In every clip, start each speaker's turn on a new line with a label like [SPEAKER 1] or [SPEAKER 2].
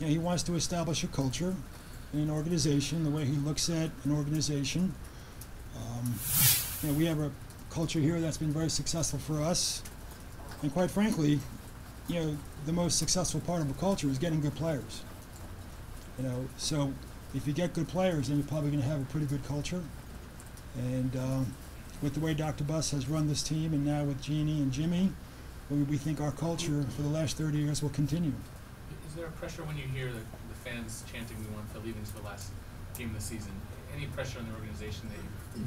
[SPEAKER 1] he wants to establish a culture in an organization, the way he looks at an organization. We have a culture here that's been very successful for us, and quite frankly, the most successful part of a culture is getting good players. So if you get good players, then you're probably going to have a pretty good culture. And with the way Dr. Buss has run this team, and now with Jeannie and Jimmy, we think our culture for the last 30 years will continue.
[SPEAKER 2] Is there a pressure when you hear the fans chanting "We want Phil Evans" for the last game of the season? Any pressure on the organization that you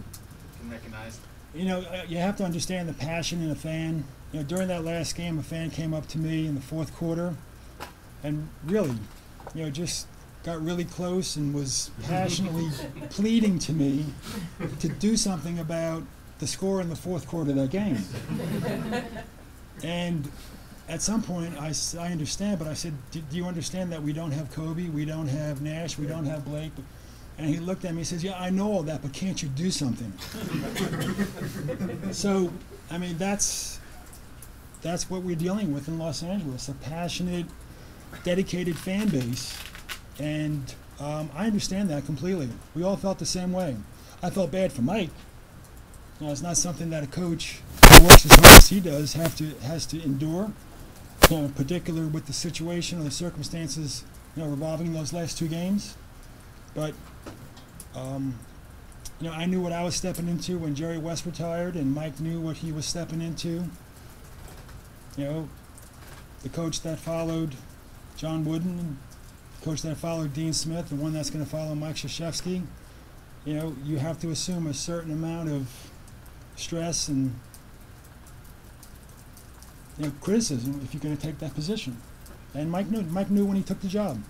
[SPEAKER 2] can recognize?
[SPEAKER 1] You have to understand the passion in a fan. During that last game, a fan came up to me in the fourth quarter and really, just got really close and was passionately pleading to me to do something about the score in the fourth quarter of that game. And at some point, I understand, but I said, do you understand that we don't have Kobe, we don't have Nash, we don't have Blake? And he looked at me and says, yeah, I know all that, but can't you do something? So, that's what we're dealing with in Los Angeles, a passionate, dedicated fan base. And I understand that completely. We all felt the same way. I felt bad for Mike. It's not something that a coach who works as hard as he does has to endure, in particular with the situation or the circumstances revolving those last two games. But I knew what I was stepping into when Jerry West retired, and Mike knew what he was stepping into. The coach that followed John Wooden, the coach that followed Dean Smith, the one that's going to follow Mike Krzyzewski, you have to assume a certain amount of stress and criticism if you're going to take that position. And Mike knew when he took the job.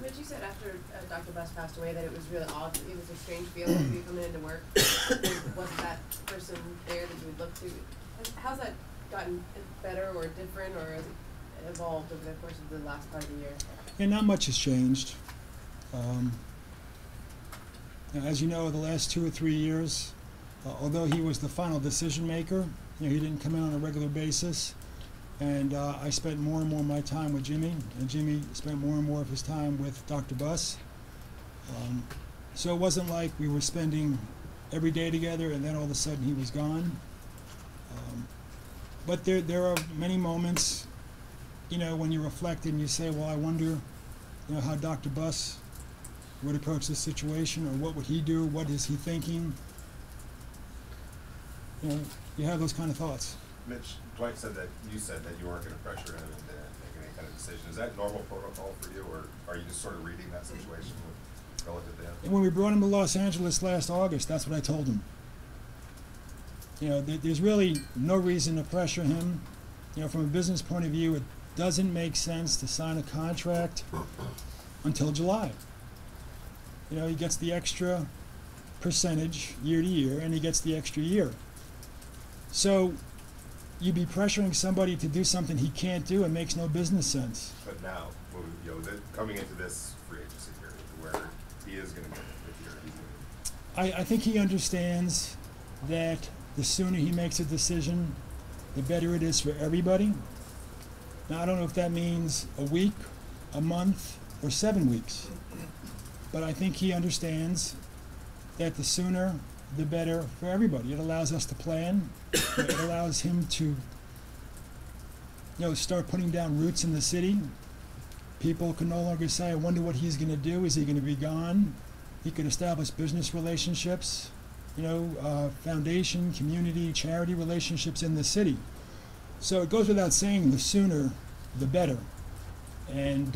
[SPEAKER 3] Mitch, you said after Dr. Buss passed away that it was really odd. It was a strange feeling of you coming into work. There wasn't that person there that you would look to. How's that gotten better or different or evolved over the course of the last part of the year?
[SPEAKER 1] Yeah, not much has changed. As you know, the last 2 or 3 years, although he was the final decision maker, he didn't come in on a regular basis. And I spent more and more of my time with Jimmy, and Jimmy spent more and more of his time with Dr. Buss. So it wasn't like we were spending every day together and then all of a sudden he was gone. But there are many moments, when you reflect and you say, well, I wonder, how Dr. Buss would approach this situation, or what would he do, what is he thinking? You have those kind of thoughts.
[SPEAKER 4] Mitch, Dwight said that you weren't going to pressure him into making any kind of decision. Is that normal protocol for you, or are you just sort of reading that situation relative to him?
[SPEAKER 1] And when we brought him to Los Angeles last August, that's what I told him. There's really no reason to pressure him. From a business point of view, it doesn't make sense to sign a contract until July. He gets the extra percentage year to year, and he gets the extra year. So you'd be pressuring somebody to do something he can't do. It makes no business sense.
[SPEAKER 4] But now, coming into this free agency period, where he is going to get it,
[SPEAKER 1] I think he understands that the sooner he makes a decision, the better it is for everybody. Now, I don't know if that means a week, a month, or 7 weeks. But I think he understands that the sooner, the better for everybody. It allows us to plan. It allows him to, start putting down roots in the city. People can no longer say, I wonder what he's going to do. Is he going to be gone? He could establish business relationships, foundation, community, charity relationships in the city. So it goes without saying, the sooner, the better. And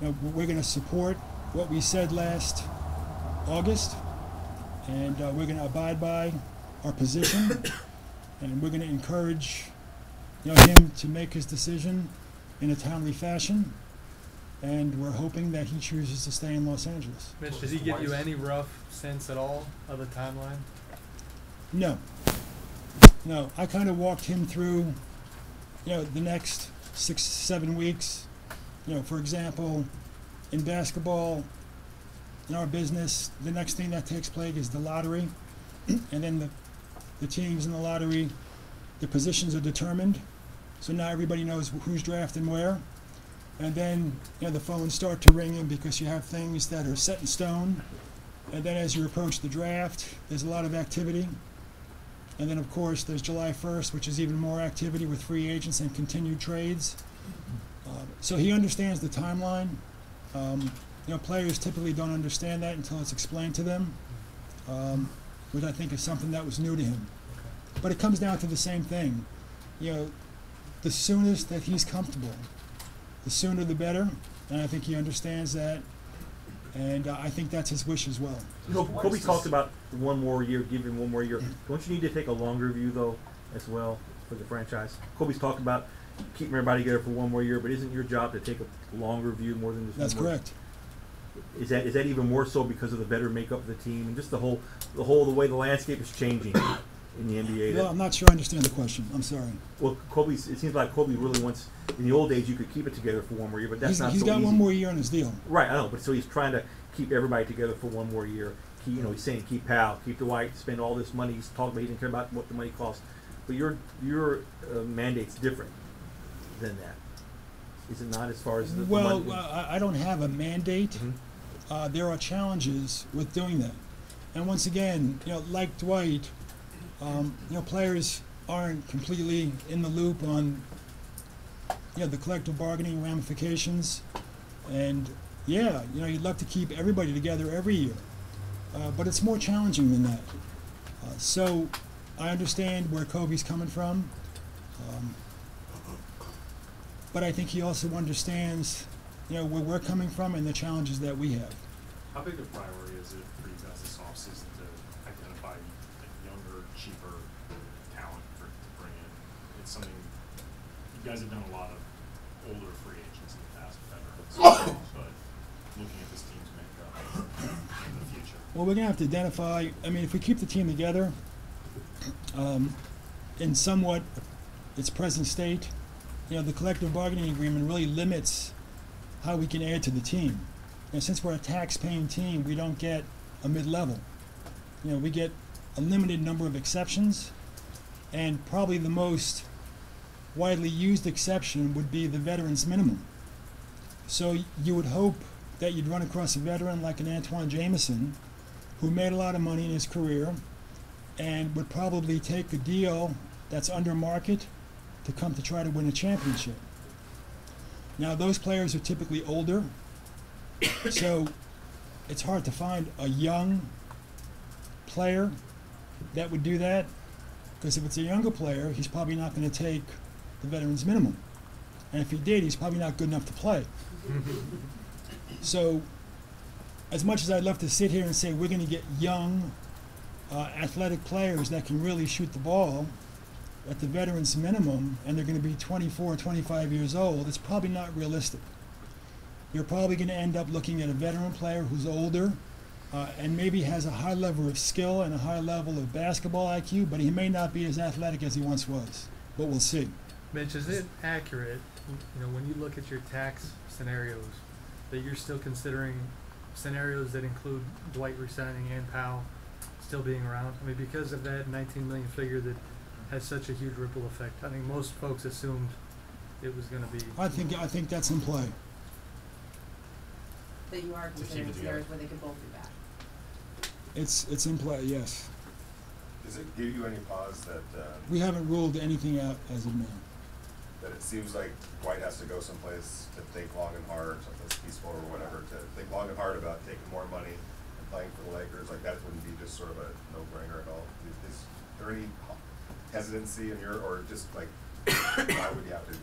[SPEAKER 1] we're going to support what we said last August, and we're going to abide by our position, and we're going to encourage him to make his decision in a timely fashion, and we're hoping that he chooses to stay in Los Angeles.
[SPEAKER 5] Mitch, did he give you any rough sense at all of the timeline?
[SPEAKER 1] No. I kind of walked him through the next 6-7 weeks. For example, in basketball, in our business, the next thing that takes place is the lottery, and then the teams in the lottery, the positions are determined. So now everybody knows who's drafting where. and then the phones start to ring in because you have things that are set in stone. And then as you approach the draft, there's a lot of activity. And then, of course, there's July 1st, which is even more activity with free agents and continued trades. So he understands the timeline. Players typically don't understand that until it's explained to them, which I think is something that was new to him. But it comes down to the same thing. The soonest that he's comfortable, the sooner the better. And I think he understands that. And I think that's his wish as well.
[SPEAKER 6] Kobe talked about one more year, give him one more year. Don't you need to take a longer view, though, as well, for the franchise? Kobe's talked about keeping everybody together for one more year, but isn't your job to take a longer view more than just
[SPEAKER 1] That's
[SPEAKER 6] one more?
[SPEAKER 1] correct.
[SPEAKER 6] Is that even more so because of the veteran makeup of the team and just the way the landscape is changing in the NBA?
[SPEAKER 1] Well, I'm not sure I understand the question. I'm sorry.
[SPEAKER 6] Well, it seems like Kobe really wants. In the old days, you could keep it together for one more year, but that's not
[SPEAKER 1] He's
[SPEAKER 6] so
[SPEAKER 1] got
[SPEAKER 6] easy.
[SPEAKER 1] one more year on his deal.
[SPEAKER 6] Right, I know, but so he's trying to keep everybody together for one more year. He's saying keep Powell, keep Dwight, spend all this money. He's talking about he didn't care about what the money costs, but your mandate's different than that, is it not? As far as the
[SPEAKER 1] Well,
[SPEAKER 6] money?
[SPEAKER 1] I don't have a mandate.
[SPEAKER 6] Mhm.
[SPEAKER 1] There are challenges with doing that, and once again, like Dwight, players aren't completely in the loop on the collective bargaining ramifications, and you'd love to keep everybody together every year, but it's more challenging than that. So I understand where Kobe's coming from, but I think he also understands where we're coming from and the challenges that we have.
[SPEAKER 7] How big a priority is it for you guys this offseason to identify younger, cheaper talent to bring in? It's something you guys have done a lot of older free agents in the past, veterans, but looking at this team's makeup in the future.
[SPEAKER 1] Well, we're going to have to identify, if we keep the team together in somewhat its present state, the collective bargaining agreement really limits how we can add to the team. And since we're a tax-paying team, we don't get a mid-level. We get a limited number of exceptions, and probably the most widely used exception would be the veterans minimum. So you would hope that you'd run across a veteran like an Antoine Jameson, who made a lot of money in his career and would probably take a deal that's under market to come to try to win a championship. Now, those players are typically older, so it's hard to find a young player that would do that, because if it's a younger player, he's probably not going to take the veterans minimum. And if he did, he's probably not good enough to play. So as much as I'd love to sit here and say we're going to get young, athletic players that can really shoot the ball at the veterans minimum, and they're going to be 24, 25 years old, it's probably not realistic. You're probably going to end up looking at a veteran player who's older and maybe has a high level of skill and a high level of basketball IQ, but he may not be as athletic as he once was. But we'll see.
[SPEAKER 5] Mitch, is it accurate, when you look at your tax scenarios, that you're still considering scenarios that include Dwight resigning and Powell still being around? Because of that 19 million figure that has such a huge ripple effect. I think most folks assumed it was going to be.
[SPEAKER 1] I think that's in play.
[SPEAKER 3] That you are considering scenarios where they could both be back.
[SPEAKER 1] It's in play, yes.
[SPEAKER 4] Does it give you any pause that
[SPEAKER 1] We haven't ruled anything out as of now.
[SPEAKER 4] that it seems like Dwight has to go someplace to think long and hard, someplace peaceful or whatever, to think long and hard about taking more money and playing for the Lakers? Like, that wouldn't be just sort of a no-brainer at all. Is there any hesitancy in your, or just like, why would you have to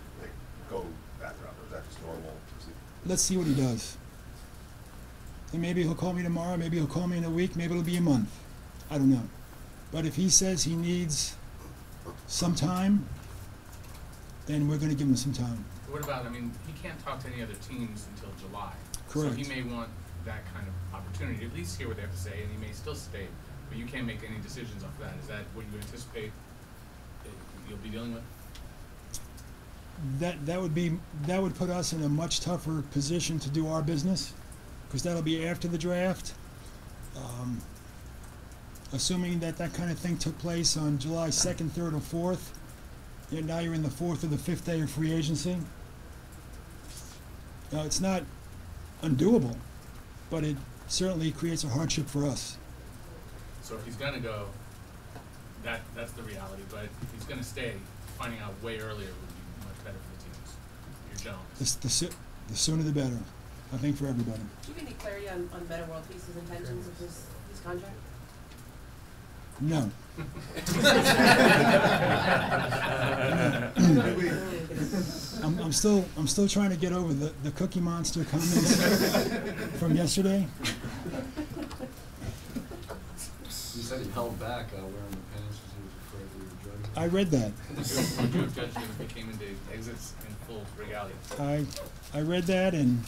[SPEAKER 4] go that route? Or is that just normal procedure?
[SPEAKER 1] Let's see what he does. And maybe he'll call me tomorrow, maybe he'll call me in a week, maybe it'll be a month. I don't know. But if he says he needs some time, then we're going to give him some time.
[SPEAKER 2] What about, he can't talk to any other teams until July.
[SPEAKER 1] Correct.
[SPEAKER 2] So he may want that kind of opportunity to at least hear what they have to say, and he may still stay, but you can't make any decisions off that. Is that what you anticipate you'll be dealing with?
[SPEAKER 1] That would put us in a much tougher position to do our business, because that'll be after the draft. Assuming that kind of thing took place on July 2nd, 3rd, or 4th, now you're in the 4th or the 5th day of free agency. it's not undoable, but it certainly creates a hardship for us.
[SPEAKER 2] So if he's gonna go, that's the reality, but if he's gonna stay, finding out way earlier would be much better for the teams, your gentlemen.
[SPEAKER 1] The sooner the better, I think, for everybody.
[SPEAKER 3] Do you have any clarity on Meta World Peace's intentions of his contract?
[SPEAKER 1] No. I'm still trying to get over the Cookie Monster comments from yesterday.
[SPEAKER 8] You said he held back wearing the pants because he was afraid we were judging.
[SPEAKER 1] I read that.
[SPEAKER 2] Would you have judged him if he came into exits in full regalia?
[SPEAKER 1] I read that, and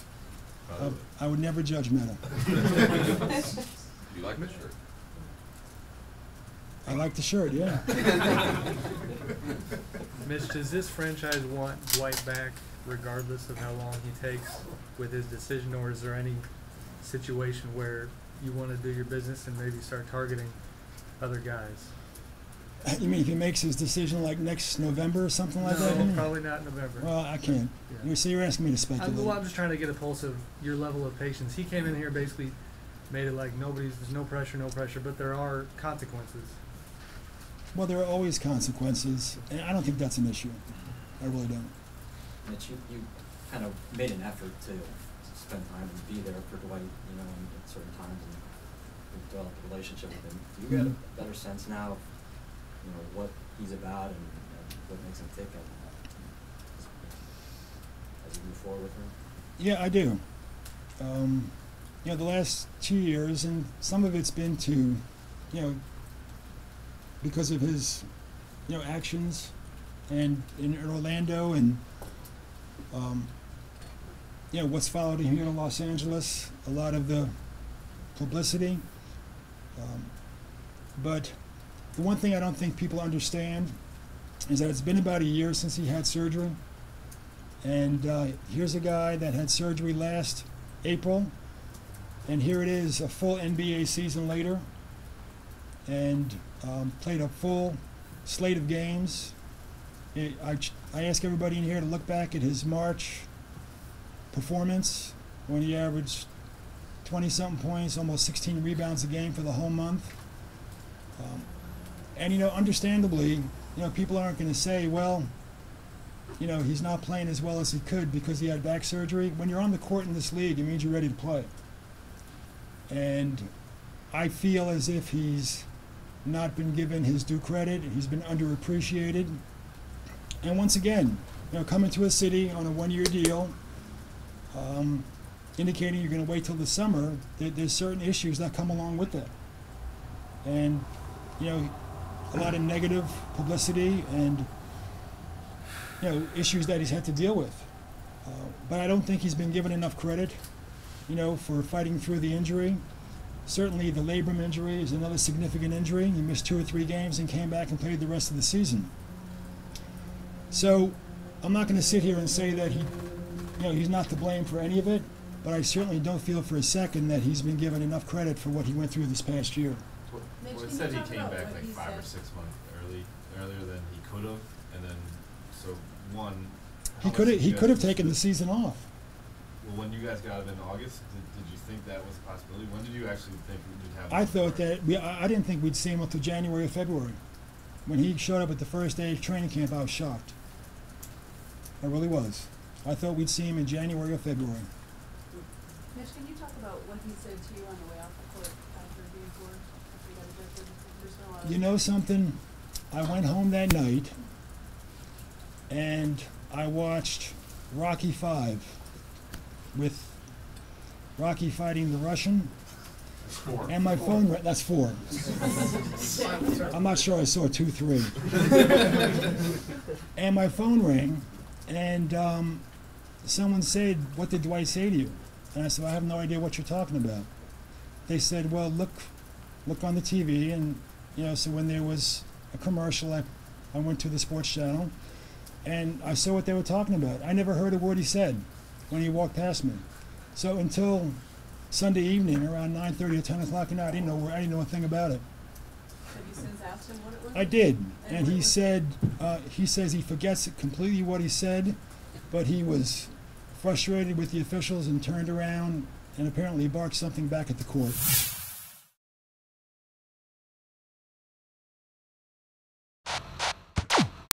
[SPEAKER 1] I would never judge Meta.
[SPEAKER 8] You like my shirt?
[SPEAKER 1] I like the shirt, yeah.
[SPEAKER 5] Mitch, does this franchise want Dwight back regardless of how long he takes with his decision, or is there any situation where you want to do your business and maybe start targeting other guys?
[SPEAKER 1] You mean if he makes his decision like next November or something like that?
[SPEAKER 5] No, probably not November.
[SPEAKER 1] Well, I can't.
[SPEAKER 5] Yeah.
[SPEAKER 1] So you're asking me to speculate.
[SPEAKER 5] I'm just trying to get a pulse of your level of patience. He came in here basically made it like there's no pressure, but there are consequences.
[SPEAKER 1] Well, there are always consequences, and I don't think that's an issue. I really don't.
[SPEAKER 9] Mitch, you kind of made an effort to spend time and be there for Dwight, at certain times, and develop a relationship with him. Do you get a better sense now of, what he's about and what makes him tick as you move forward with him?
[SPEAKER 1] Yeah, I do. The last 2 years, and some of it's been to, because of his, actions, and in Orlando, and what's followed him here in Los Angeles, a lot of the publicity. But the one thing I don't think people understand is that it's been about a year since he had surgery, and here's a guy that had surgery last April, and here it is, a full NBA season later, and played a full slate of games. I ask everybody in here to look back at his March performance when he averaged 20-something points, almost 16 rebounds a game for the whole month. And understandably, people aren't going to say, well, he's not playing as well as he could because he had back surgery. When you're on the court in this league, it means you're ready to play. And I feel as if he's not been given his due credit. He's been underappreciated. And once again, coming to a city on a one-year deal, indicating you're going to wait till the summer, there's certain issues that come along with that. And, a lot of negative publicity and, issues that he's had to deal with. But I don't think he's been given enough credit, for fighting through the injury. Certainly the labrum injury is another significant injury. He missed 2 or 3 games and came back and played the rest of the season. So I'm not going to sit here and say that he's not to blame for any of it, but I certainly don't feel for a second that he's been given enough credit for what he went through this past year.
[SPEAKER 3] Mitch,
[SPEAKER 10] Well, it
[SPEAKER 3] can
[SPEAKER 10] said
[SPEAKER 3] you
[SPEAKER 10] he
[SPEAKER 3] talk
[SPEAKER 10] came
[SPEAKER 3] about
[SPEAKER 10] back
[SPEAKER 3] what
[SPEAKER 10] like
[SPEAKER 3] he
[SPEAKER 10] 5 or
[SPEAKER 3] said?
[SPEAKER 10] 6 months earlier than he could have, and then so one.
[SPEAKER 1] He could have taken the season off.
[SPEAKER 10] Well, when you guys got him in August, did you think that was a possibility? When did you actually think we would have him?
[SPEAKER 1] I thought that I didn't think we'd see him until January or February. When he showed up at the first day of training camp, I was shocked. I really was. I thought we'd see him in January or February.
[SPEAKER 11] Mitch, can you talk about what he said to you on the way off the court after being forced? After you got ejected? There's no other-
[SPEAKER 1] You know something? I went home that night and I watched Rocky V with Rocky fighting the Russian.
[SPEAKER 7] That's 4.
[SPEAKER 1] And my phone rang. That's 4. I'm not sure I saw 2, 3. And my phone rang, and someone said, "What did Dwight say to you?" And I said, "I have no idea what you're talking about." They said, "Well, look on the TV," and so when there was a commercial, I went to the sports channel, and I saw what they were talking about. I never heard a word he said when he walked past me. So until Sunday evening around 9:30 or 10 o'clock at night, I didn't know a thing about it.
[SPEAKER 11] Have you since asked him what it was?
[SPEAKER 1] I did,
[SPEAKER 11] And
[SPEAKER 1] and
[SPEAKER 11] what
[SPEAKER 1] he
[SPEAKER 11] was-
[SPEAKER 1] said he says he forgets completely what he said, but he was frustrated with the officials and turned around and apparently barked something back at the court.